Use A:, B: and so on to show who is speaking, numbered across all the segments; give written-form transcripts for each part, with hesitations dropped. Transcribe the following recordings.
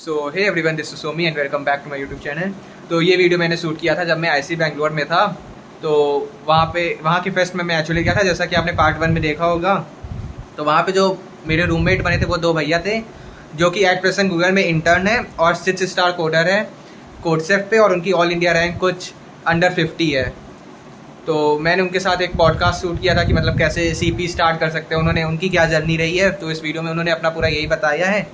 A: So hey everyone, this is Somi and welcome back to my YouTube channel. तो ये video मैंने shoot किया था जब मैं आईसी बैंगलोर में था। तो वहाँ की फेस्ट में मैं एक्चुअली गया था, जैसा कि आपने पार्ट 1 में देखा होगा। तो वहाँ पे जो मेरे रूममेट बने थे वो दो भैया थे, जो कि एट प्रेजेंट गूगल में इंटर्न है और 6 स्टार कोडर है कोडसेफ पे, और उनकी ऑल इंडिया रैंक कुछ अंडर 50 है। तो मैंने उनके साथ एक पॉडकास्ट शूट किया था कि मतलब कैसे सीपी स्टार्ट कर सकते हैं, उन्होंने उनकी क्या जर्नी रही है। तो इस वीडियो में उन्होंने अपना पूरा यही बताया है।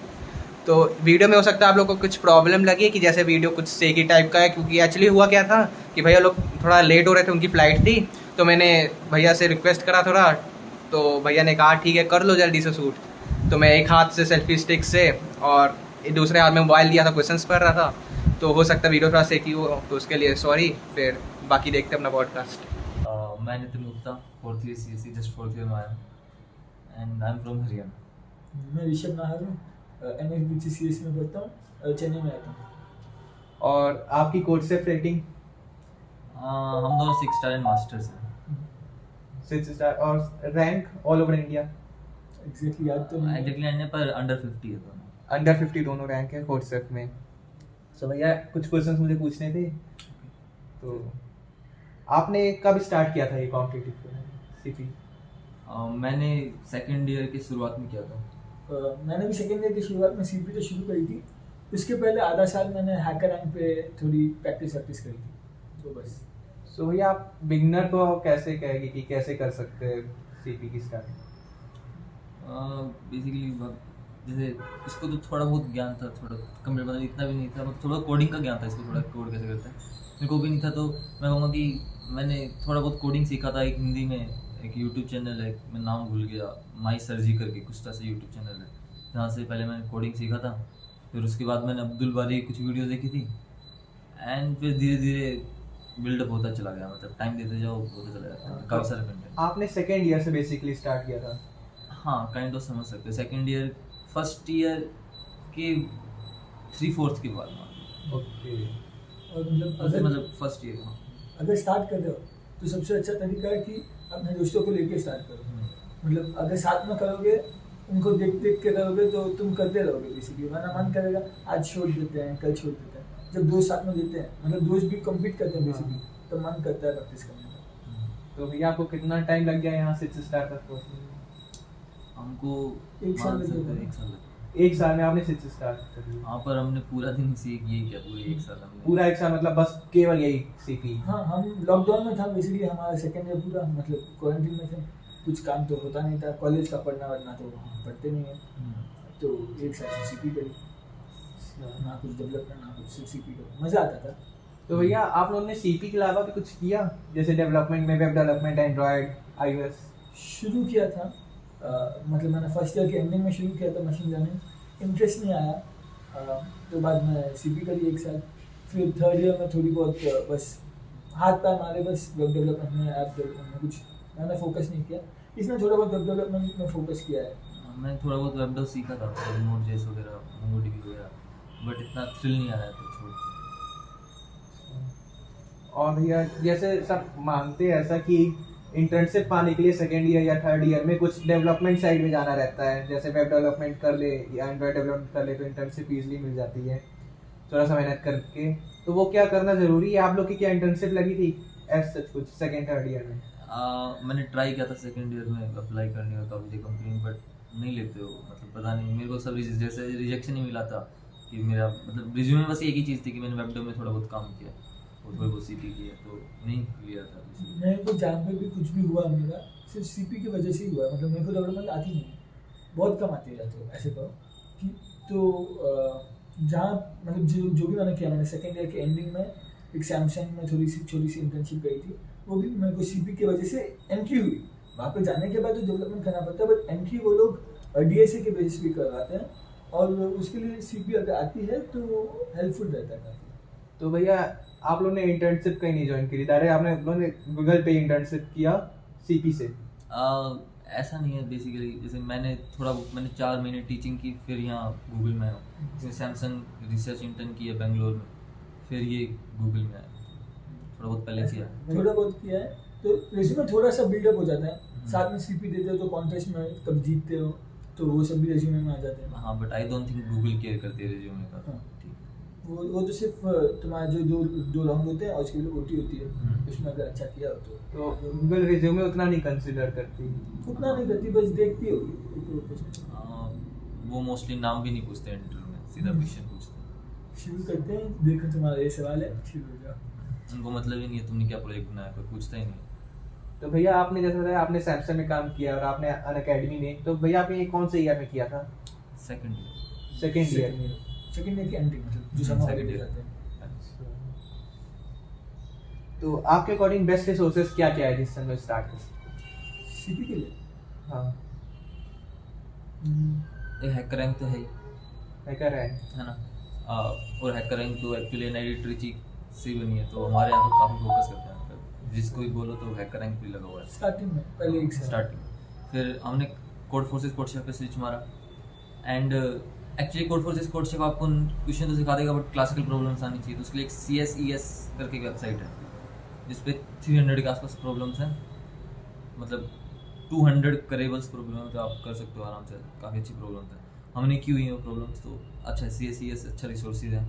A: तो वीडियो में हो सकता है आप लोग को कुछ प्रॉब्लम लगी कि जैसे वीडियो कुछ सेकी टाइप का है, क्योंकि एक्चुअली हुआ क्या था कि भैया लोग थोड़ा लेट हो रहे थे, उनकी फ़्लाइट थी। तो मैंने भैया से रिक्वेस्ट करा थोड़ा, तो भैया ने कहा ठीक है कर लो जल्दी से शूट। तो मैं एक हाथ से सेल्फी स्टिक से और दूसरे हाथ में मोबाइल लिया था, क्वेश्चंस पढ़ रहा था। तो हो सकता है वीडियो थोड़ा सेकी हो, तो उसके लिए सॉरी। फिर बाकी देखते अपना पॉडकास्ट।
B: मैं Nitin Gupta, fourth year CSE, just fourth year में आया and I am from Haryana.
C: मैं ऋषभ नाहर हूँ, NSBC CS में पढ़ता हूँ, चेन्नई में रहता हूँ।
A: और आपकी कोडसेफ रेटिंग?
B: हम दोनों 6 स्टार एंड मास्टर्स हैं।
A: 6 स्टार और rank all over India?
C: Exactly याद तो नहीं है।
B: एग्जैक्टली आने पर अंडर 50 है दोनों।
A: अंडर 50 दोनों रैंक है कोडसेफ में। तो भैया कुछ क्वेश्चंस मुझे पूछने थे। तो आपने कब स्टार्ट किया था ये कॉम्पिटिटिव सीपी?
B: मैंने सेकेंड ईयर की शुरुआत में किया था।
C: मैंने भी सेकेंड ईयर की शुरुआत में CP तो शुरू करी थी। उसके पहले आधा साल मैंने हैकर रैंक पे थोड़ी प्रैक्टिस करी थी, तो बस।
A: सो भैया आप बिगनर को कैसे कहेंगे कि कैसे कर सकते हैं सीपी की स्टार्ट?
B: बेसिकली जैसे इसको तो थोड़ा बहुत ज्ञान था, थोड़ा कंप्यूटर मतलब इतना भी नहीं था, मतलब थोड़ा कोडिंग का ज्ञान था, इसको थोड़ा कोड कैसे करते हैं मेरे को भी नहीं था। तो मैं कहूँगा कि मैंने थोड़ा बहुत कोडिंग सीखा था। एक हिंदी में एक यूट्यूब चैनल है, मैं नाम भूल गया, माई सर्जी करके कुछ तरह से यूट्यूब चैनल है, जहाँ से पहले मैंने कोडिंग सीखा था। फिर उसके बाद मैंने अब्दुल बारी कुछ वीडियो देखी थी एंड फिर धीरे धीरे बिल्डअप होता चला गया, मतलब टाइम देते जाओ होता चला जाता, काफ़ी सारे कंटेंट।
A: आपने सेकेंड ईयर से बेसिकली स्टार्ट किया था?
B: हाँ, काइंड ऑफ समझ सकते हैं। सेकेंड ईयर फर्स्ट ईयर के 3/4 के बाद
A: ओके।
C: और मतलब
B: फर्स्ट ईयर। हाँ,
C: अगर स्टार्ट कर रहे हो तो सबसे अच्छा तरीका है कि अपने दोस्तों को लेके स्टार्ट करो। मतलब अगर साथ में करोगे, उनको देख देख के करोगे तो तुम करते रहोगे बेसिकली, वरना मन करेगा आज छोड़ देते हैं, कल छोड़ देते हैं। जब दोस्त साथ में देते हैं, मतलब दोस्त भी कम्पीट करते हैं बेसिकली, तो मन करता है प्रैक्टिस करने का।
A: तो भैया आपको कितना टाइम लग गया यहाँ 6 स्टार तक पहुँचने में?
B: हमको
C: एक साल
B: मान
C: लग
B: सकते
C: गया।
B: हैं 1 साल लगा।
A: एक साल में आपने 6 स्टार कर लिया?
B: हाँ, पर हमने पूरा दिन सीख यही किया, पूरे 1 साल हमने
A: पूरा 1 साल मतलब बस केवल यही सीपी?
C: हाँ, हम लॉकडाउन में था बेसिकली, हमारा सेकेंड ईयर पूरा मतलब क्वारंटीन में थे। कुछ काम तो होता नहीं था, कॉलेज का पढ़ना वरना तो हम पढ़ते नहीं है। तो एक साल से CP करी, ना कुछ डेवलपमेंट ना कुछ, CP करी, मज़ा आता था।
A: तो भैया आप लोगों ने सीपी के अलावा भी कुछ किया, जैसे डेवलपमेंट में वेब डेवलपमेंट, एंड्रॉयड, iOS?
C: शुरू किया था, मतलब मैंने फर्स्ट ईयर के एंडिंग में शुरू किया था मशीन लर्निंग, इंटरेस्ट नहीं आया। तो बाद में CP करी 1 साल। फिर थर्ड ईयर में थोड़ी बहुत बस हाथ पैर मारे, बस वेब डेवलपमेंट में, ऐप डेवलपमेंट में कुछ मैंने फोकस नहीं किया। इसमें थोड़ा बहुत वेब डेवलपमेंट में फोकस किया है।
B: मैंने थोड़ा बहुत वेब डेव सीखा था, Node.js वगैरह, MongoDB वगैरह, बट इतना थ्रिल नहीं आया तो छोड़ दिया।
A: और भैया जैसे सब मानते हैं ऐसा कि इंटर्नशिप पाने के लिए सेकेंड ईयर या थर्ड ईयर में कुछ डेवलपमेंट साइड में जाना रहता है, जैसे वेब डेवलपमेंट कर ले या एंड्रॉयड डेवलपमेंट कर ले तो इंटर्नशिप ईजिली मिल जाती है थोड़ा सा मेहनत करके। तो वो क्या करना ज़रूरी है? आप लोग की क्या इंटर्नशिप लगी थी ऐसा कुछ सेकेंड थर्ड ईयर में?
B: मैंने ट्राई किया था सेकेंड ईयर में अप्लाई करने का काफ़ी कंपनी, बट नहीं लेते हो, मतलब पता नहीं मेरे को सब जैसे रिजेक्शन ही मिला था कि मेरा मतलब रिज्यूमे में बस एक ही चीज़ थी कि मैंने वेब डेव में थोड़ा बहुत काम किया और थोड़ी बहुत CP किया, तो नहीं क्लियर था।
C: मेरे को जहाँ पे भी कुछ भी हुआ मेरा सिर्फ CP की वजह से ही हुआ है। मतलब मेरे को डेवलपमेंट आती नहीं है, बहुत कम आती है। तो ऐसे कहो कि तो जहाँ मतलब जो भी मैंने किया, मैंने सेकेंड ईयर के एंडिंग में एक सैमसंग में छोटी सी इंटर्नशिप करी थी। वो भी मेरे को CP की वजह से एंट्री हुई। वहाँ पे जाने के बाद तो डेवलपमेंट करना पड़ता है, बट एंट्री वो लोग DSA के बेसिस पे करवाते हैं, और उसके लिए CP अगर आती है तो हेल्पफुल रहता है काफ़ी।
A: तो भैया आप लोगों ने इंटर्नशिप कहीं नहीं ज्वाइन करी, डायरेक्ट आपने लोगों ने गूगल पे इंटर्नशिप किया सीपी से?
B: ऐसा नहीं है, बेसिकली जैसे मैंने 4 महीने टीचिंग की, फिर यहाँ गूगल में आया, जैसे सैमसंग रिसर्च इंटर्न किया बेंगलोर में, फिर ये गूगल में आया, थोड़ा बहुत पहले किया।
C: थोड़ा बहुत किया है तो रेज्यूमे थोड़ा सा बिल्डअप हो जाता है, साथ में CP देते हो तो कॉन्टेस्ट में कब जीतते हो तो वो सब भी रेज्यूमे में आ जाते हैं।
B: हाँ but I don't think Google care करती है रिज्यूमे का।
C: हाँ।
B: ठीक
C: वो तो सिर्फ तुम्हारा जो दो राउंड होते हैं और उसके लिए ओटी होती है, उसमें अगर अच्छा किया हो
A: तो गूगल रिज्यूमे उतना नहीं कंसिडर करती।
C: उतना नहीं करती, बस देखती होगी।
B: वो मोस्टली नाम भी नहीं पूछते इंटरव्यू में, सीधा क्वेश्चन पूछते हैं।
C: शुरू करते हैं, देखो तुम्हारा ये सवाल है, शुरू हो जाओ।
B: उनको मतलब ही नहीं है तुमने क्या प्रोजेक्ट बनाया, कोई पूछता ही नहीं।
A: तो भैया आपने जैसे बताया आपने सैमसंग में काम किया और आपने अनअकैडमी में, तो भैया आपने ये कौन से ईयर में किया था?
B: Second year.
A: सेकेंड ईयर में।
C: सेकंड ईयर की एंडिंग, मतलब जो समर
B: second
C: हॉलिडे
B: year।
C: जाते हैं।
A: तो आपके अकॉर्डिंग बेस्ट रिसोर्सेज क्या क्या है जिस समय स्टार्ट कर?
C: सीपी के लिए
A: हाँ
B: एक हैकर रैंक तो है ही,
A: हैकर है।
B: है ना। और हैकर रैंक तो एक्चुअली एनआईडी ट्रिची से बनी है, तो हमारे यहाँ तो काफ़ी फोकस करते हैं। मतलब जिसको भी बोलो तो हैकर रैंक भी लगा हुआ है
C: स्टार्टिंग में, पहले एक साल
B: स्टार्टिंग। फिर हमने कोड फोर्सेस कोडशेफ पे स्विच मारा। And actually code forces CodeChef आपको क्वेश्चन तो सिखा देगा बट क्लासिकल प्रॉब्लम्स आनी चाहिए, तो उसके लिए एक CSES करके एक वेबसाइट है जिसपे 300 के आसपास प्रॉब्लम्स हैं। मतलब 200 करेबल्स प्रॉब्लम तो आप कर सकते हो आराम से, काफ़ी अच्छी प्रॉब्लम्स हैं। हमने की हुई है वो प्रॉब्लम्स, तो अच्छा CSES अच्छा रिसोर्सेज है।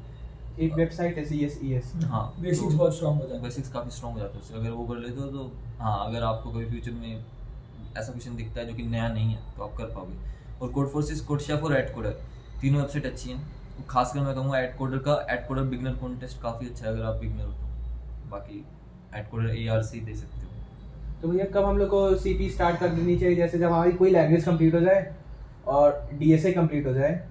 A: एक वेबसाइट है CSES।
B: हाँ
C: बेसिक्स बहुत स्ट्रांग हो जाते हैं।
B: बेसिक्स काफ़ी स्ट्रॉन्ग हो जाते हैं उससे, अगर वो कर लेते हो तो हाँ, अगर आपको कभी फ्यूचर में ऐसा क्वेश्चन दिखता है जो कि नया नहीं है तो आप कर पाओगे। और कोड फोर्सेस कोडशेफ और एडकोडर तीनों वेबसाइट अच्छी हैं। खासकर मैं कहूँगा एडकोडर बिगनर कॉन्टेस्ट काफ़ी अच्छा है अगर आप बिगनर हो तो। बाकी एडकोडर ARC दे सकते हो।
A: तो भैया कब हम लोग को CP स्टार्ट कर देनी चाहिए, जैसे जब हमारी कोई लैंग्वेज कंप्लीट हो जाए और DSA कंप्लीट हो जाए?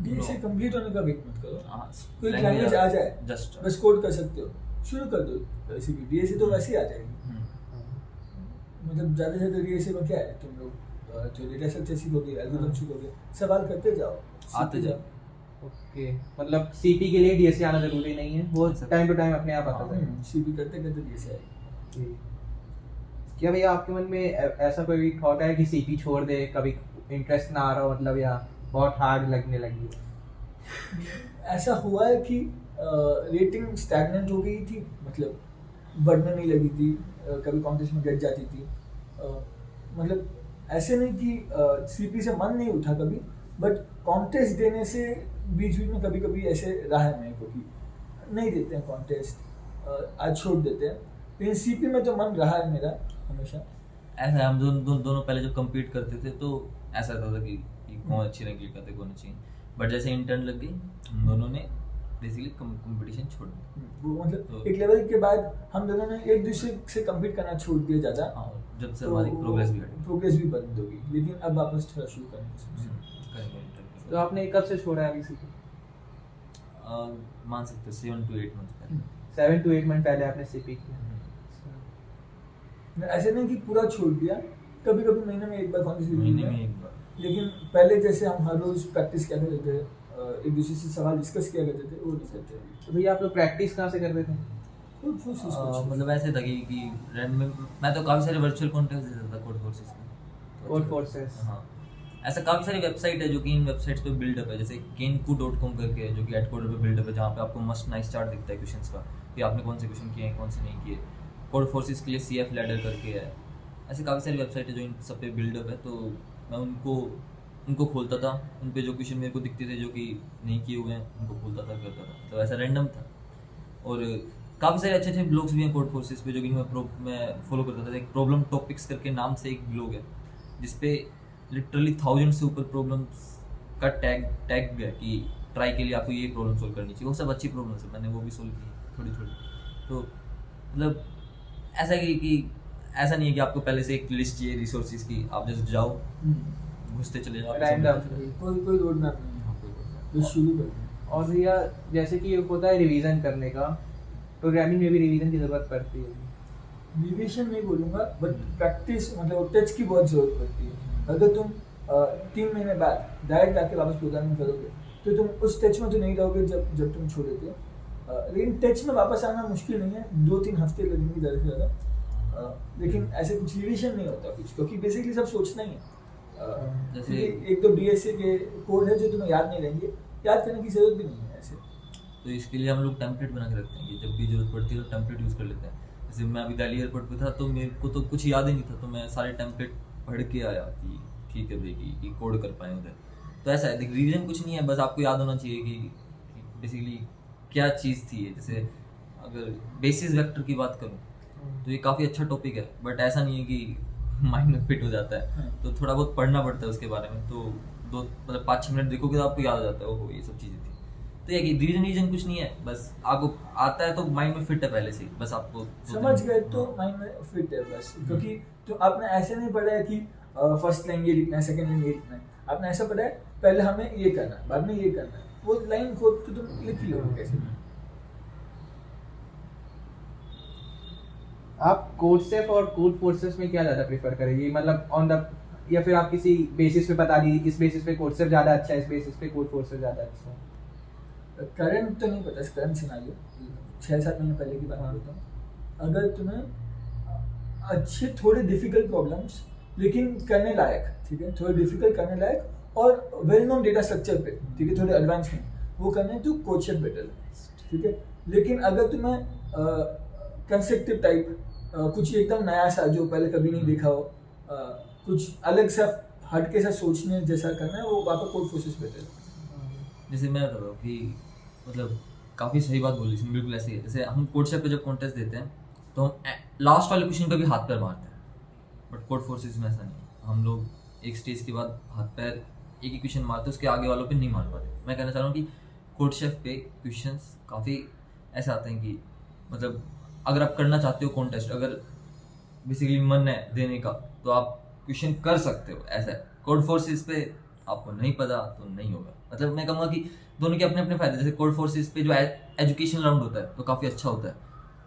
C: डीएसए कंप्लीट होने का वेट मत करो,
B: हाँ,
C: कोई लैंग्वेज आ जाए
B: जस्ट
C: बस कोड कर सकते हो, शुरू कर दो। वैसे भी डीएसए तो वैसे ही आ जाएगी। मतलब ज़्यादा से ज़्यादा डीएसए में क्या है, तुम लोग जो डेटा स्ट्रक्चर सीखोगे, एल्गोरिथम सीखोगे, सवाल करते जाओ,
B: आते
C: सीखते
B: जाओ।
A: ओके, मतलब CP के लिए DSA आना जरूरी नहीं है, वो टाइम टू टाइम अपने आप आता है।
C: सीपी करते करते डीएसए आएगी।
A: क्या भैया आपके मन में ऐसा कोई थॉट है कि CP छोड़ दे, कभी इंटरेस्ट ना आ रहा हो, मतलब या बहुत हार्ड लगने लगी?
C: ऐसा हुआ है कि रेटिंग स्टैग्नेंट हो गई थी, मतलब बढ़ने नहीं लगी थी, कभी कॉन्टेस्ट में गिर जाती थी। मतलब ऐसे नहीं कि सीपी से मन नहीं उठा कभी, बट कॉन्टेस्ट देने से बीच बीच में कभी कभी ऐसे रहा है मेरे को कि नहीं देते हैं कॉन्टेस्ट, आज छोड़ देते हैं। लेकिन सीपी में तो मन रहा है मेरा हमेशा।
B: ऐसा है, हम दोनों पहले जब कम्पीट करते थे तो ऐसा था कि कौन अच्छी रैंक करते कौन अच्छी, बट जैसे इंटर्न लग गई हम दोनों ने बेसिकली कंपटीशन छोड़ दिया।
C: वो मतलब
B: तो-
C: एक लेवल के बाद हम दोनों ने एक दूसरे से कम्पीट करना छोड़ दिया ज़्यादा।
B: हाँ, जब से हमारी प्रोग्रेस भी हटी।
C: प्रोग्रेस भी बंद होगी, लेकिन अब वापस थोड़ा शुरू करेंगे।
B: करेंगे intern
A: तो आपने कब से छोड़ा है अभी CP?
B: मान सकते 7 to 8 मंथ पहले।
A: 7 to 8 मंथ पहले आपने CP किया।
C: ऐसे नहीं कि पूरा छोड़ दिया, कभी कभी महीने में एक बार कॉन्टेस्ट
B: महीने में एक बार।
C: लेकिन पहले जैसे हम हर रोज प्रैक्टिस किया करते थे, एक दूसरे से सवाल डिस्कस किया करते थे, वो नहीं करते।
A: तो भैया आप लोग प्रैक्टिस कहाँ से करते थे?
B: मतलब ऐसे था कि मैं तो काफ़ी सारे वर्चुअल कॉन्टेस्ट देता था कोड फोर्सेस में।
A: Code forces.
B: हाँ, ऐसा काफ़ी सारी वेबसाइट है जो कि इन वेबसाइट्स पे बिल्डअप है, जैसे kenku.com करके है जो कि एडकोडर पे बिल्डअप है, जहाँ पे आपको मस्ट नाइस चार्ट दिखता है क्वेश्चंस का कि आपने कौन से क्वेश्चन किए हैं कौन से नहीं किए। कोड फोर्सेस के लिए CF लैडर करके है। ऐसे काफ़ी सारी वेबसाइट है जो इन सब पे बिल्डअप है, तो मैं उनको खोलता था, उन पे जो क्वेश्चन मेरे को दिखते थे जो कि नहीं किए हुए हैं उनको खोलता था, करता था। तो ऐसा रैंडम था। और काफ़ी सारे अच्छे अच्छे ब्लॉग्स भी हैं कोड फोर्सेस पे जो कि मैं फॉलो करता था। एक प्रॉब्लम टॉपिक्स करके नाम से एक ब्लॉग है जिसपे लिटरली 1000 से ऊपर प्रॉब्लम्स का टैग है कि ट्राई के लिए आपको ये प्रॉब्लम सोल्व करनी चाहिए। वो सब अच्छी प्रॉब्लम्स है, मैंने वो भी सोल्व की थोड़ी थोड़ी। तो मतलब ऐसा कि ऐसा नहीं है कि आपको पहले से एक लिस्ट चाहिए रिसोर्सेज की, आप जस्ट जाओ घुसते चले जाओ।
A: रैंडम।
C: कोई रोड मैप नहीं है, बस शुरू करना।
A: और भैया जैसे कि होता है रिवीजन करने का, प्रोग्रामिंग में भी रिवीजन की जरूरत पड़ती है।
C: रिविजन नहीं बोलूँगा, बट प्रैक्टिस मतलब टच की बहुत ज़रूरत पड़ती है। अगर तुम 3 महीने बाद डायरेक्ट आके वापस प्रोग्रामिंग करोगे तो तुम उस टच में तो नहीं रहोगे जब तुम छोड़े थे। लेकिन टच में वापस आना मुश्किल नहीं है, 2-3 हफ्ते लगेंगे ज़्यादा से ज़्यादा। लेकिन ऐसे कुछ रिविजन नहीं होता कुछ, क्योंकि बेसिकली सब सोचना ही है।
B: जैसे
C: एक तो DSA के कोड है जो तुम्हें याद नहीं रहेंगे, याद करने की जरूरत भी नहीं है ऐसे।
B: तो इसके लिए हम लोग टेम्पलेट बना के रखते हैं कि जब भी जरूरत पड़ती है तो टेम्पलेट यूज़ कर लेते हैं। जैसे मैं अभी दिल्ली एयरपोर्ट पे था तो मेरे को तो कुछ याद ही नहीं था, तो मैं सारे टेम्पलेट पढ़ के आया कि ठीक है भाई कि कोड कर पाए उधर। तो ऐसा है, रिवीजन कुछ नहीं है, बस आपको याद होना चाहिए कि बेसिकली क्या चीज़ थी ये। जैसे अगर बेसिस वेक्टर की बात करूँ तो ये काफ़ी अच्छा टॉपिक है, बट ऐसा नहीं है कि माइंड में फिट हो जाता है, तो थोड़ा बहुत पढ़ना पड़ता है उसके बारे में। तो 5-6 मिनट देखोगे तो आपको याद आ जाता है, ओहो ये सब चीज़ें थी। तो ये कि रिवीजन कुछ नहीं है, बस आपको आता है तो माइंड में फिट है पहले से ही, बस आपको
C: समझ गए तो माइंड में फिट है बस। क्योंकि तो आपने ऐसे नहीं पढ़ा है कि फर्स्ट लाइन ये लिखना है, सेकंड लाइन ये लिखना है। आपने ऐसा पढ़ा है पहले हमें ये करना है, बाद में ये करना है। वो लाइन खोद के तुम लिख ही लोगे कैसे।
A: आप कोडसेफ और कोड फोर्सेस में क्या ज़्यादा प्रेफर करेंगे, मतलब ऑन द, या फिर आप किसी बेसिस पे बता दीजिए इस बेसिस पे कोडसेफ ज़्यादा अच्छा है, इस बेसिस पे कोड फोर्सेस ज़्यादा अच्छा है?
C: करंट तो नहीं पता, करंट सिनारियो 6-7 महीने पहले की बात करता हूँ। अगर तुम्हें अच्छे थोड़े डिफिकल्ट प्रॉब्लम्स लेकिन करने लायक, ठीक है, थोड़े डिफिकल्ट करने लायक और वेल नोन डेटा स्ट्रक्चर पे, ठीक है, थोड़े एडवांस में वो करने तो कोडसेफ बेटर है, ठीक है। लेकिन अगर तुम्हें कंस्ट्रक्टिव टाइप कुछ एकदम नया सा जो पहले कभी नहीं देखा हो, कुछ अलग सा हटके सा सोचने जैसा करना है, वो वहाँ पर कोड फोर्सेस बेटर है।
B: जैसे मैं बता रहा हूँ कि मतलब काफ़ी सही बात बोली, इसमें बिल्कुल ऐसे ही है। जैसे हम कोडसेफ पे जब कॉन्टेस्ट देते हैं तो हम लास्ट वाले क्वेश्चन पे भी हाथ पैर मारते हैं, बट कोड फोर्सेस में ऐसा नहीं है। हम लोग एक स्टेज के बाद हाथ पैर एक ही क्वेश्चन मारते हैं, उसके आगे वालों पे नहीं मार पाते। मैं कहना चाह रहा हूँ कि कोडसेफ पे क्वेश्चंस काफ़ी ऐसे आते हैं कि मतलब अगर आप करना चाहते हो कॉन्टेस्ट, अगर बेसिकली मन है देने का तो आप क्वेश्चन कर सकते हो। ऐसा है, कोड फोर्सेस पे आपको नहीं पता तो नहीं होगा। मतलब मैं कहूँगा कि दोनों के अपने अपने फायदे। जैसे कोड फोर्सेस पे जो एजुकेशन राउंड होता है तो काफ़ी अच्छा होता है,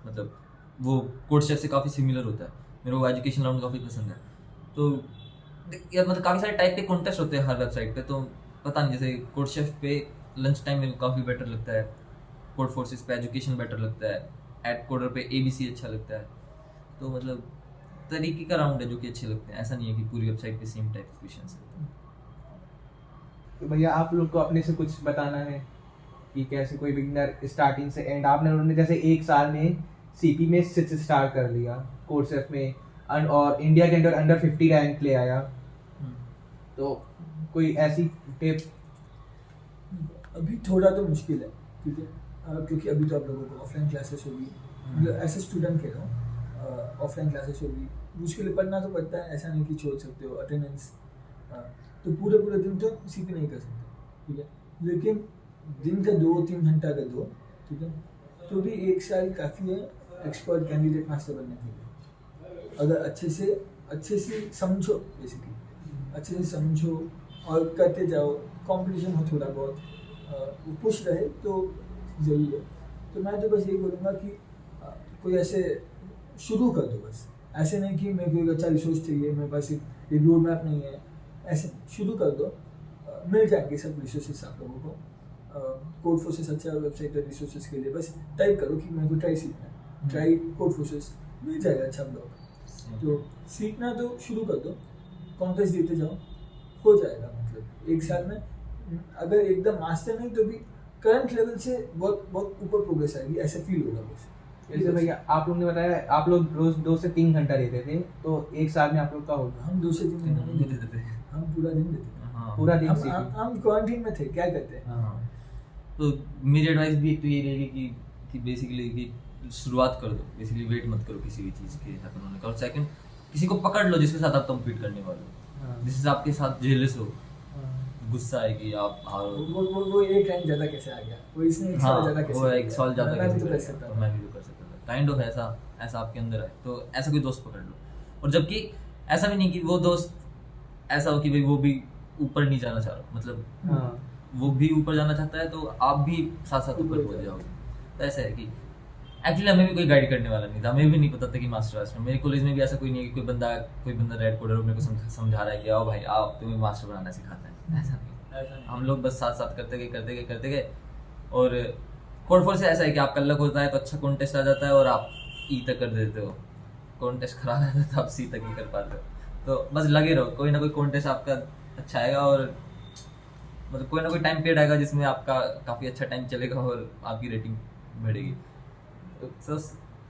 B: मतलब वो कोडसेफ से काफ़ी सिमिलर होता है। मेरे को एजुकेशन राउंड काफ़ी पसंद है। तो यार मतलब काफ़ी सारे टाइप के कॉन्टेस्ट होते हैं हर वेबसाइट पे, तो पता नहीं, जैसे कोडसेफ पे लंच टाइम मेरे को काफ़ी बेटर लगता है, कोड फोर्सेस पे एजुकेशन बेटर लगता है, एड कोडर पे ABC अच्छा लगता है। तो मतलब तरीके का राउंड है जो कि अच्छे लगते हैं। ऐसा नहीं है कि पूरी वेबसाइट पे सेम टाइप के क्वेश्चंस हैं।
A: तो भैया आप लोग को अपने से कुछ बताना है कि कैसे कोई बिगिनर स्टार्टिंग से एंड, आपने उन्होंने जैसे एक साल में CP में 6 स्टार कर लिया कोडसेफ में, और इंडिया के अंदर अंडर 50 रैंक ले आया, तो कोई ऐसी टिप?
C: अभी थोड़ा तो मुश्किल है, ठीक है, क्योंकि अभी तो आप लोगों को ऑफलाइन क्लासेस होगी, मतलब ऐसे स्टूडेंट कह रहा हूँ, ऑफलाइन क्लासेस होगी, उसके लिए पढ़ना तो पड़ता है। ऐसा नहीं कि छोड़ सकते हो अटेंडेंस, तो पूरे दिन तो CP नहीं कर सकते, ठीक है। लेकिन दिन का 2-3 घंटा का दो, ठीक है, तो भी 1 साल काफ़ी है एक्सपर्ट कैंडिडेट मास्टर बनने के लिए। अगर अच्छे से समझो, बेसिकली अच्छे से समझो और करते जाओ, कंपटीशन हो थोड़ा बहुत, पुश रहे तो ज़रूरी है। तो मैं तो बस यही बोलूँगा कि कोई ऐसे शुरू कर दो, बस ऐसे नहीं कि मेरे को एक अच्छा रिसोर्स चाहिए, मेरे पास एक रोड मैप नहीं है, ऐसे शुरू कर दो, मिल जाएंगे सब रिसोर्सेस आप लोगों को। कोड फोर्सेस अच्छा वेबसाइट है रिसोर्सेस के लिए, बस टाइप करो कि मेरे को ट्राई सीखना है, ट्राई कोड फोर्सेस, मिल जाएगा अच्छा ब्लॉग। तो सीखना तो शुरू कर दो, कॉन्टेस्ट देते जाओ, हो जाएगा। मतलब 1 साल में अगर एकदम मास्टर नहीं तो भी करंट लेवल से बहुत ऊपर प्रोग्रेस आएगी, ऐसा फील होगा बस।
A: जैसे भैया आप लोग ने बताया आप लोग रोज 2 से 3 घंटा देते थे, तो 1 साल में आप लोग का होगा?
C: हम 2 से 3 घंटा नहीं देते थे, हम पूरा दिन देते थे।
B: हाँ,
A: पूरा दिन
C: हम क्वारंटीन में थे, क्या करते हैं।
B: हाँ, तो मेरी एडवाइस भी एक तो ये रहेगी कि बेसिकली कि शुरुआत कर दो, बेसिकली वेट मत करो किसी भी चीज़ के हैपन होने का। और सेकंड, किसी को पकड़ लो जिसके साथ आप कम्पीट करने वाले हो, जिससे आपके साथ जेलस हो, गुस्सा है कि आप हारो।
C: वो एक रैंक ज़्यादा कैसे आ गया, वो इसने 1 साल ज़्यादा कैसे,
B: वो 1 साल ज़्यादा
C: मैं भी
B: कैसे
C: तो कर सकता था।
B: मैं भी तो कर सकता था, काइंड ऑफ ऐसा आपके अंदर है। तो ऐसा कोई दोस्त पकड़ लो, और जबकि ऐसा भी नहीं कि वो दोस्त ऐसा हो कि भाई वो भी ऊपर नहीं जाना चाह रहा, मतलब वो भी ऊपर जाना चाहता है तो आप भी साथ साथ ऊपर पहुंच जाओगे। तो ऐसा है कि एक्चुअली हमें भी कोई गाइड करने वाला नहीं था, हमें भी नहीं पता था कि मास्टर वास्टर, मेरे कॉलेज में भी ऐसा कोई नहीं है कि कोई बंदा रेड कोडर मेरे को समझा रहा है कि आओ भाई आओ तुम्हें मास्टर बनाना सिखाता है, ऐसा नहीं। हम लोग बस साथ साथ करते गए और कोड फोर से ऐसा है कि आपका लक होता है तो अच्छा कॉन्टेस्ट आ जाता है और आप E तक कर देते हो, कॉन्टेस्ट खराब आता है तो आप C तक ही कर पाते हो। तो बस लगे रहो, कोई ना कोई कॉन्टेस्ट आपका अच्छा आएगा, और मतलब कोई ना कोई टाइम पीरियड आएगा जिसमें आपका काफ़ी अच्छा टाइम चलेगा और आपकी रेटिंग बढ़ेगी। तो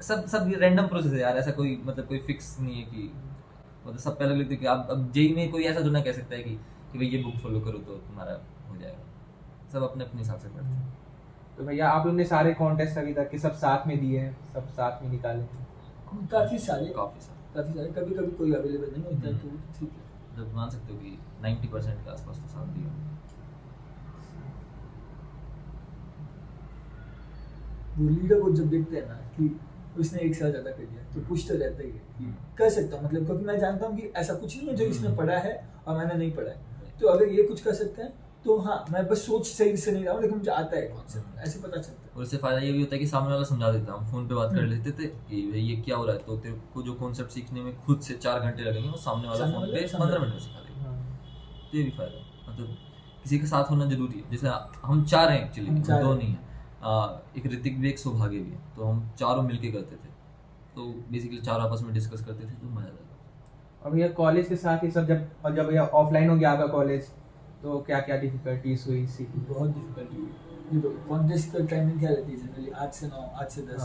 B: सब रैंडम प्रोसेस है यार, ऐसा कोई मतलब कोई फिक्स नहीं है कि मतलब सब पहले लगते कि आप अब जेई में कोई ऐसा तो ना कह सकता है कि भाई ये बुक फॉलो करो तो तुम्हारा हो जाएगा, सब अपने अपने हिसाब से पढ़ते हैं।
A: तो भैया आप लोग ने सारे कॉन्टेस्ट अभी तक के सब साथ में दिए हैं, सब साथ में निकाले हैं?
C: काफ़ी सारे कभी कभी कोई अवेलेबल नहीं होता है तो ठीक है।
B: मतलब मान सकते हो कि 90% के आसपास तो साथ दिया।
C: वो लीडर को जब देखते हैं ना कि उसने एक साल ज़्यादा कर दिया तो कुछ तो रहता ही है कि कर सकता हूँ, मतलब क्योंकि मैं जानता हूँ कि ऐसा कुछ नहीं है जो इसने पढ़ा है और मैंने नहीं पढ़ा है, तो अगर ये कुछ कर सकते हैं तो हाँ, मैं बस सोच सही से नहीं रहा हूँ लेकिन मुझे आता है कॉन्सेप्ट, ऐसे पता चलता है।
B: और इससे फायदा ये भी होता है कि सामने वाला समझा देता है, हम फोन पे बात कर लेते थे कि भाई ये क्या हो रहा है, तो तेरे को जो कॉन्सेप्ट सीखने में खुद से 4 घंटे लगेंगे वो सामने वाला फोन पे 15 मिनट में सिखा देगा। तो ये भी फायदा है, मतलब किसी के साथ होना जरूरी है। जैसे हम 4 हैं एक्चुअली, 2 नहीं है, एक ऋतिक भी एक सौभाग्य भी है, तो हम चारों मिलके करते थे, तो बेसिकली 4 आपस में डिस्कस करते थे तो मजा आता था।
A: और भैया कॉलेज के साथ ही सब जब भैया ऑफलाइन हो गया आपका कॉलेज, तो क्या क्या डिफिकल्टीज हुई सीखी?
C: बहुत डिफिकल्टी हुई। देखो कॉन्टेस्ट का टाइमिंग क्या रहती है जनरली 8 से 9, 8 से 10।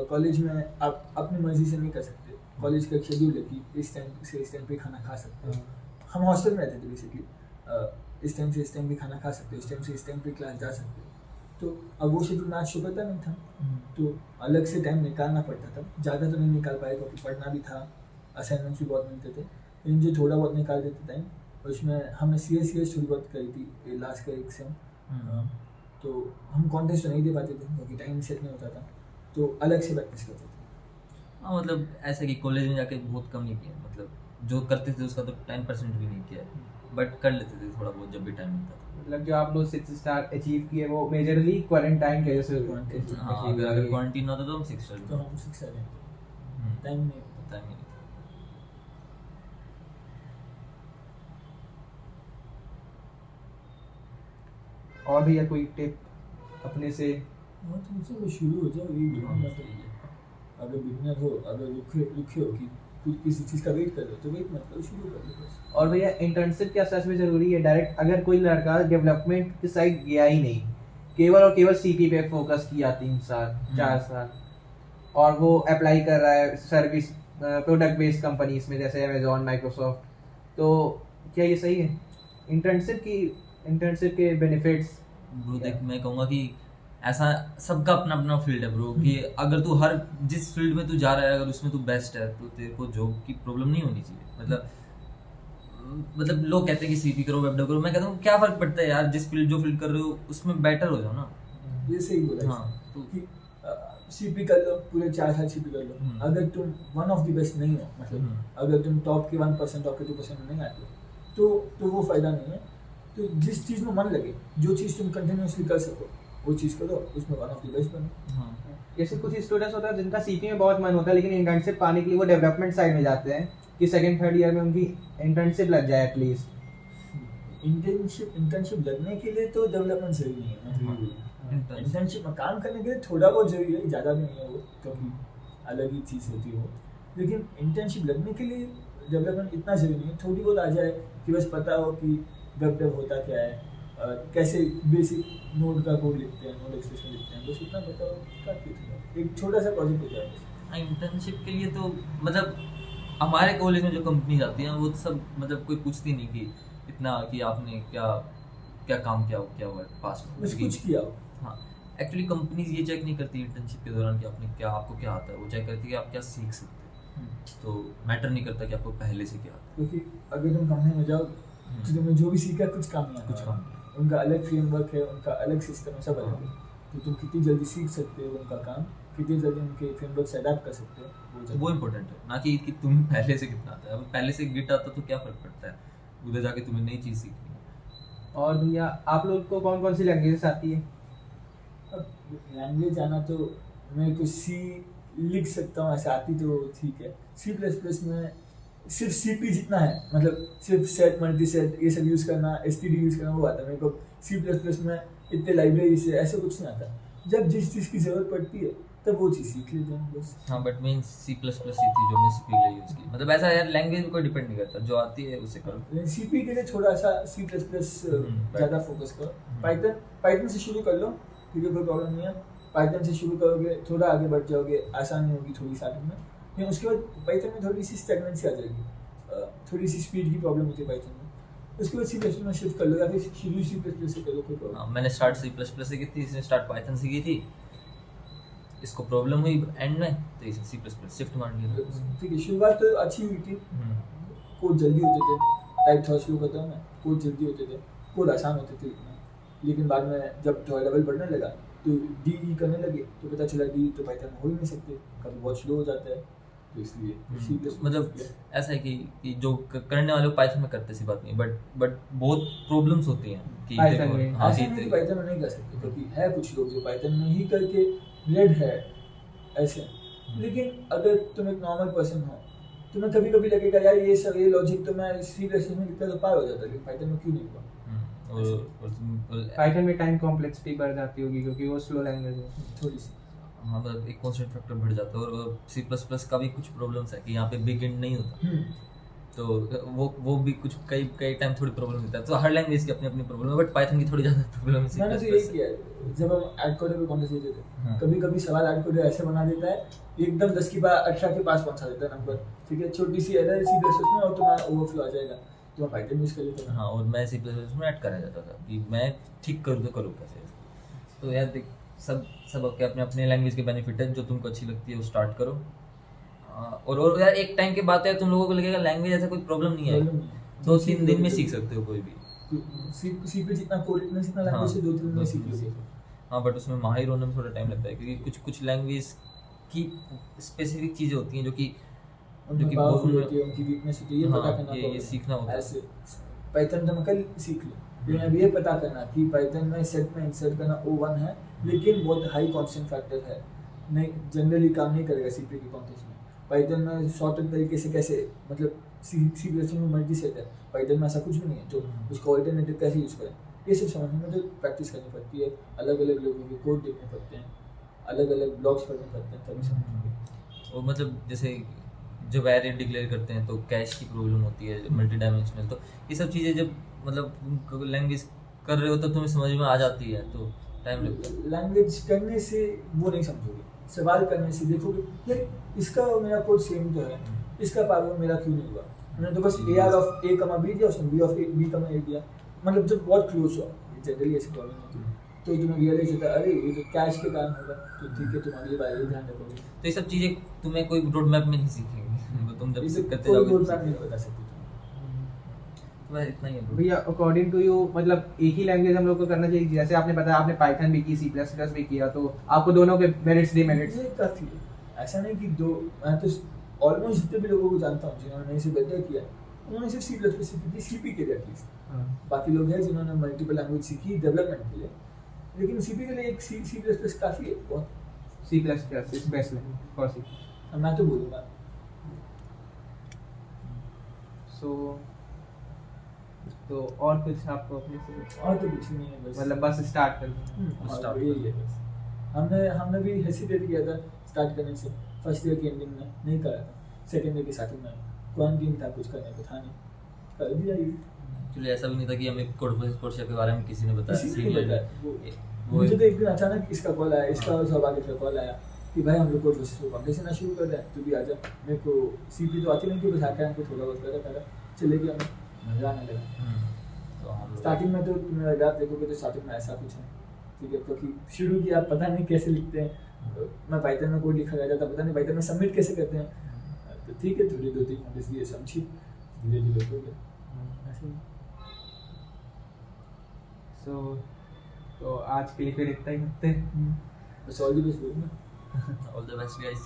C: कॉलेज में आप अपनी मर्जी से नहीं कर सकते, कॉलेज का एक शेड्यूल है कि इस टाइम से इस टाइम पे खाना खा सकते हो। हम हॉस्टल में रहते थे बेसिकली, इस टाइम से इस टाइम पे खाना खा सकते हो, इस टाइम से इस टाइम पे क्लास जा सकते हो। तो अब वो शेड्यूल मैच शो करता नहीं था, तो अलग से टाइम निकालना पड़ता था। ज़्यादा तो नहीं निकाल पाए क्योंकि पढ़ना भी था, असाइनमेंट्स भी बहुत मिलते थे, लेकिन जो थोड़ा बहुत निकाल देते टाइम उसमें हमने सी एस थोड़ी बहुत करी थी लास्ट का एक सेम। तो हम कॉन्टेस्ट तो नहीं दे पाते थे क्योंकि टाइम सेट नहीं होता था, तो अलग से प्रैक्टिस करते थे।
B: हाँ, मतलब ऐसा कि कॉलेज में जाके बहुत कम नहीं किया, मतलब जो करते थे उसका तो 10% भी नहीं किया, बट कर लेते थे थोड़ा बहुत जब भी टाइम मिलता था।
A: मतलब जो आप लोग 6 स्टार अचीव किए वो मेजरली क्वारंटाइन की वजह से हुए।
B: हाँ, अगर क्वारंटीन होता तो हम 6 स्टार
C: तो हम 6 आ गए, टाइम नहीं होता।
B: पता ही नहीं था।
A: और भैया कोई टिप अपने से?
C: हाँ, तो मुझसे वो शुरू हो जाओ, ये बिगिनर अगर बिगिनर हो, अगर रुखे हो कि कुछ किसी चीज़ का वेट कर रहे हो तो वेट मत करो, शुरू कर दो बस।
A: और भैया इंटर्नशिप क्या सच में ज़रूरी है? डायरेक्ट अगर कोई लड़का डेवलपमेंट की साइड गया ही नहीं, केवल और केवल सीपी पे फोकस किया 3 साल 4 साल, और वो अप्लाई कर रहा है सर्विस प्रोडक्ट बेस्ड कंपनीज में जैसे अमेजोन, माइक्रोसॉफ्ट, तो क्या ये सही है? इंटर्नशिप के बेनिफिट्स?
B: ब्रो देख, मैं कहूँगा कि ऐसा सबका अपना अपना फील्ड है ब्रो, कि अगर तू हर जिस फील्ड में तू जा रहा है अगर उसमें तू बेस्ट है तो तेरे को जॉब की प्रॉब्लम नहीं होनी चाहिए। मतलब लोग कहते हैं कि सीपी करो, वेब डेव करो, मैं कहता हूँ क्या फर्क पड़ता है यार, जिस फील्ड जो फील्ड कर रहे हो उसमें बेटर हो जाओ ना।
C: ये सही बोला।
B: हाँ, तो
C: कि सीपी कर लो, पूरे 4 साल सीपी कर लो, अगर तुम वन ऑफ द बेस्ट नहीं हो, मतलब अगर तुम टॉप के 1%, टॉप के 2% में नहीं आते हो तो वो फायदा नहीं है। तो जिस चीज़ में मन लगे, जो चीज़ तुम कंटिन्यूसली कर सको वो चीज़ करो, उसमें वन ऑफ द बेस्ट बनो।
B: हाँ,
A: जैसे कुछ स्टूडेंट्स होता है जिनका सीपी में बहुत मन होता है लेकिन इंटर्नशिप पाने के लिए वो डेवलपमेंट साइड में जाते हैं कि सेकंड थर्ड ईयर में उनकी इंटर्नशिप लग जाए एटलीस्ट।
C: इंटर्नशिप लगने के लिए तो डेवलपमेंट सही नहीं है, मतलब
B: internship।
C: इंटर्नशिप में काम करने के लिए थोड़ा बहुत जरूरी है, ज़्यादा भी नहीं है वो, क्योंकि अलग ही चीज़ होती है वो। लेकिन इंटर्नशिप लगने के लिए डेवलपमेंट इतना जरूरी नहीं है, थोड़ी बहुत आ जाए कि बस पता हो कि वेब डेव होता क्या है, कैसे बेसिक नोड का कोड लिखते हैं, नोड एक्सप्रेशन लिखते हैं, बस इतना पता हो काफी है। एक छोटा सा प्रोजेक्ट हो जाए।
B: इंटर्नशिप के लिए तो मतलब हमारे कॉलेज में जो कंपनी आती हैं वो सब मतलब कोई पूछती नहीं कि इतना कि आपने क्या काम किया हुआ है पास में,
C: बस कुछ किया हो।
B: हाँ, एक्चुअली कंपनीज ये चेक नहीं करती इंटर्नशिप के दौरान कि आपको क्या आता है, वो चेक करती है कि आप क्या सीख सकते हैं। तो मैटर नहीं करता कि आपको पहले से क्या आता
C: क्योंकि अगर तुम कंपनी में जाओ तो तुमने जो भी सीखा कुछ काम नहीं
B: है,
C: आना
B: कुछ
C: वाला।
B: काम नहीं।
C: उनका अलग फ्रेमवर्क है, उनका अलग सिस्टम है, सब अलग है। तो तुम कितनी जल्दी सीख सकते हो उनका काम, कितनी जल्दी उनके फ्रेमवर्क से अडैप्ट कर सकते हो,
B: वो इम्पोर्टेंट है, ना कि तुम्हें पहले से कितना आता है। अब पहले से गिट आता तो क्या फर्क पड़ता है, उधर जाके तुम्हें नई चीज़ सीखनी है।
A: और भैया आप लोग को कौन कौन सी लैंग्वेजेस आती है?
C: अब लैंग्वेज आना तो मैं कुछ सी लिख सकता हूँ, ऐसे आती तो ठीक है। C++ में सिर्फ सीपी जितना है, मतलब सिर्फ सेट, मल्टी सेट, ये सब यूज़ करना, एसटीडी यूज़ करना, वो आता है मेरे को। C++ में इतने लाइब्रेरी से ऐसे कुछ नहीं आता। जब जिस चीज़ की ज़रूरत पड़ती है तब वो चीज़ सीख लेते हैं बस।
B: हाँ, बट मेन C++ ही थी जो मैं सीपी के लिए यूज़ की। मतलब ऐसा यार लैंग्वेज को डिपेंड नहीं करता, जो आती है उसे करो।
C: सीपी के लिए थोड़ा सा C++ ज़्यादा फोकस करो। पाइथन से शुरू कर लो, ठीक है, कोई प्रॉब्लम नहीं है। पाइथन से शुरू करोगे, थोड़ा आगे बढ़ जाओगे, आसानी होगी थोड़ी स्टार्टिंग में। लेकिन उसके बाद पाइथन में थोड़ी सी स्टैग्नेंसी आ जाएगी, थोड़ी सी स्पीड की प्रॉब्लम होती है पाइथन में। उसके बाद सी प्लस में शिफ्ट कर लो या फिर शुरू सी प्लस प्लस से कर लो, कोई प्रॉब्लम।
B: हाँ, मैंने स्टार्ट सी प्लस प्लस से की थी, इसने स्टार्ट पाइथन से की थी, इसको प्रॉब्लम हुई एंड में तो इसे सी प्लस प्लस शिफ्ट मार लिया।
C: ठीक है, शुरुआत तो अच्छी हुई थी, कोड जल्दी होते थे, टाइप थोड़ा शुरू करता हूँ मैं, कोड जल्दी होते थे, कोड आसान होते थे लिखना। लेकिन बाद में जब थोड़ा लेवल बढ़ने लगा तो डी करने लगे तो पता चला डी तो पाइथन में हो ही नहीं सकते, कभी बहुत स्लो हो जाता है, तो इसलिए सी प्लस
B: मतलब ऐसा है कि जो करने वाले पाइथन में करते सी बात नहीं, बट बहुत प्रॉब्लम्स होती हैं कि
A: Python
B: देखो,
A: में।
B: हाँ
C: ऐसा
B: कि
C: नहीं कि पाइथन में नहीं कर सकते, क्योंकि है कुछ लोग जो पाइथन में ही करके रेड है ऐसे। लेकिन अगर तुम एक नॉर्मल पर्सन हो, तुम्हें कभी कभी लगेगा यार ये सब ये लॉजिक तो मैं सी प्लस में लिखता तो पार हो जाता, लेकिन पाइथन में क्यों नहीं हुआ।
B: और
A: पाइथन में टाइम कॉम्प्लेक्सिटी बढ़ जाती होगी क्योंकि वो स्लो लैंग्वेज है।
C: थोड़ी सी
B: हाँ मतलब एक कॉन्स्टेंट फैक्टर बढ़ जाता है। और सी प्लस प्लस का भी कुछ प्रॉब्लम्स है कि यहाँ पे बिग एंड नहीं होता, तो वो भी कुछ कई टाइम थोड़ी प्रॉब्लम होता है। तो हर लैंग्वेज की अपनी अपनी प्रॉब्लम है, बट पाइथन की थोड़ी ज़्यादा प्रॉब्लम है।
C: मैंने तो यही किया है, जब हम ऐड कोडर पे कॉन्टेस्ट देते थे,
B: हाँ।
C: कभी कभी सवाल ऐड कोडर ऐसे बना देता है एकदम 10 की बार 18 के पास पहुंचा देता है नंबर, ठीक है, छोटी सी एरर सी प्लस में और तुम्हारा ओवरफ्लो आ जाएगा, तो मैं पाइथन यूज कर लेता हूँ।
B: हाँ, और मैं सी प्लस प्लस में ऐड करा जाता था कि मैं ठीक करूँ तो करूँ कैसे। तो यार देख, सब आपके अपने अपने लैंग्वेज के बेनिफिट है, जो तुमको अच्छी लगती है वो स्टार्ट करो। और यार एक टाइम के बाद है तुम लोगों को लगेगा लैंग्वेज ऐसा कोई प्रॉब्लम नहीं है,
C: प्रॉब्लम नहीं है।
B: 2-3 दिन में सीख सकते हो कोई भी।
C: सी पे जितना कोड इतना जितना लैंग्वेज से 2-3 दिन में सीख लोगे।
B: हाँ, बट उसमें माहिर होने में थोड़ा टाइम लगता है, क्योंकि कुछ लैंग्वेज की स्पेसिफिक चीज़ें होती हैं जो कि
C: उनकी पावरफुल होती है, उनकी वीकनेस होती है, ये
B: हाँ,
C: पता करना
B: ये
C: पड़ेगा।
B: सीखना होता है।
C: ऐसे पाइथन तो मैं कल सीख ली, लेकिन अब ये पता करना कि पाइथन में सेट में इंसर्ट करना O1 है, लेकिन बहुत हाई कांस्टेंट फैक्टर है, नहीं जनरली काम नहीं करेगा सीपी के कॉन्टेक्स्ट में। पाइथन में शॉर्टकट तरीके से कैसे, मतलब सी प्लस में मल्टी सेट है, पाइथन में ऐसा कुछ भी नहीं है, तो उसको ऑल्टरनेटिव कैसे यूज़ करें, ये सब समझने में तो प्रैक्टिस करनी पड़ती है, अलग अलग लोगों के कोड देखने पड़ते हैं, अलग अलग ब्लॉग्स पढ़ने पड़ते हैं, तभी समझेंगे।
B: और मतलब जैसे जब एरे डिक्लेयर करते हैं तो कैश की प्रॉब्लम होती है, मल्टी डायमेंशनल, तो ये सब चीज़ें जब मतलब लैंग्वेज कर रहे हो तो तुम्हें समझ में आ जाती है, तो टाइम लगता है।
C: लैंग्वेज करने से वो नहीं समझोगे, सवाल करने से देखोगे यार इसका और मेरा कोड सेम तो है, इसका पावर मेरा क्यों नहीं हुआ, मैंने तो बस AR ऑफ A कमा B दिया, उसने B ऑफ B कमा A दिया, मतलब जब बहुत क्लोज हो, जनरली ऐसी प्रॉब्लम होती है, तो तुम्हें रियलाइज होता है अरे ये तो कैश के कारण होगा, तो ठीक है तुम अगली बार ये ध्यान रखोगे।
B: तो ये सब चीज़ें तुम्हें कोई रोड मैप में नहीं सीखेंगे, तुम जब
C: इसे
B: करते
C: कोई
B: जाओगे
C: रोड मैप नहीं बता सकते तुम।
B: तो बस इतना ही है bro।
A: भैया अकॉर्डिंग टू यू मतलब एक ही लैंग्वेज हम लोग को करना चाहिए, जैसे आपने बताया आपने पाइथन भी की सी प्लस प्लस भी किया, तो आपको दोनों के मेरिट्स डिमेरिट्स।
C: ये काफ़ी है, ऐसा नहीं कि दो, मैं तो ऑलमोस्ट जितने भी लोगों को जानता हूँ जिन्होंने इसे बेटर किया, उन्होंने सिर्फ सी प्लस प्लस सीखी थी, सीपी के लिए एटलीस्ट। बाकी लोग हैं जिन्होंने मल्टीपल लैंग्वेज सीखी डेवलपमेंट के लिए, लेकिन सीपी के लिए एक सी प्लस प्लस काफ़ी है बहुत।
A: C plus plus is best language for C.
C: मैं तो बोलूँगा।
A: सो तो और कुछ आपको अपने से
C: और तो कुछ नहीं है बस,
A: मतलब बस स्टार्ट कर दो।
C: और
B: start
C: यही है बस। हमने भी हेसिटेट किया था स्टार्ट करने से, फर्स्ट ईयर की एंडिंग में नहीं करा था, सेकेंड ईयर की स्टार्टिंग में क्वारंटीन था, कुछ करने को था नहीं, कर दिया ये।
B: एक्चुअली ऐसा भी नहीं था कि हमें कोर्स के बारे में किसी ने बताया,
C: किसी ने नहीं
B: senior
C: बताया।
B: ने।
C: वो मुझे तो एक दिन अचानक इसका कॉल आया, इसका और सौभाग्य का कॉल आया कि भाई हम लोग कोड प्रोसेस को कॉम्पिटिशन शुरू कर रहे हैं, तू भी आ जा। मेरे को सीपी तो आती नहीं थी, बस आके हमको थोड़ा बहुत करा चले गया, मैं मजा आने लगा।
B: तो हम लोग-
C: स्टार्टिंग में तो मेरा ग्राफ देखोगे तो स्टार्टिंग में ऐसा कुछ है, ठीक है, क्योंकि शुरू किया पता नहीं कैसे लिखते हैं, मैं पाइथन में कोड लिखा गया था, पता नहीं पाइथन में सबमिट कैसे करते हैं, तो ठीक है थोड़ी 2-3 नोटिस लिए समझी, धीरे धीरे हो गया ऐसे ही।
A: सो तो आज के लिए फिर इतना ही करते हैं।
C: बस ऑल द बेस्ट बोलूँ ना।
B: All the best guys.